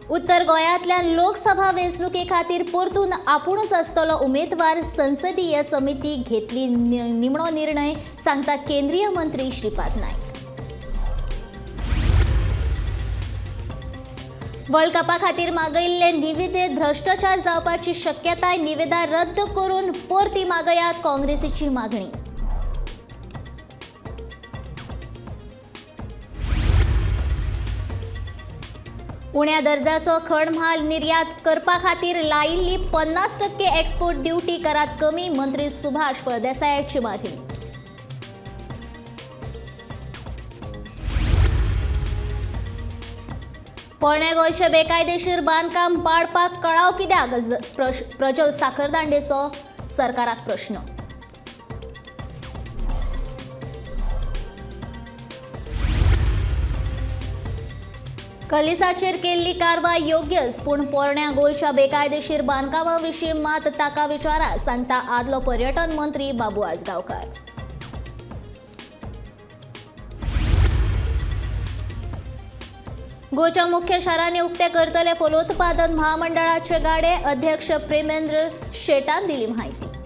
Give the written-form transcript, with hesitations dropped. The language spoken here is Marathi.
उत्तर गोंयांतल्या लोकसभा वेंचणुके खातीर परतून आपूणच आसतलो उमेदवार संसदीय समिती घेतली निमणो निर्णय, सांगता केंद्रीय मंत्री श्रीपाद नायक. वर्ल्ड कपा खातीर मागयल्ले निविदेंत भ्रष्टाचार जावपाची शक्यताय, निविदा रद्द करून परती मागयात, काँग्रेसीची मागणी. उण्या दर्जाचो खण म्हाल निर्यात करपा खातीर लायिल्ली 50% एक्सपोर्ट ड्युटी करात कमी, मंत्री सुभाष फळदेसायाची मागणी. पोरण्या गोंयचे बेकायदेशीर बांदकाम पाडपाक कळाव कित्याक? प्रज्वल साखरदांडेचो सरकाराक प्रश्न. कलिसाचेर केल्ली कारवाय योग्यच, पूण पोरण्या गोंयच्या बेकायदेशीर बांदकामा विशीं मात ताका विचारा, सांगता आदलो पर्यटन मंत्री बाबू आजगांवकार. गोंयच्या मुख्य शारांनी उक्ते करतले फलोत्पादन महामंडळाचे गाडे, अध्यक्ष प्रेमेंद्र शेटान दिली माहिती.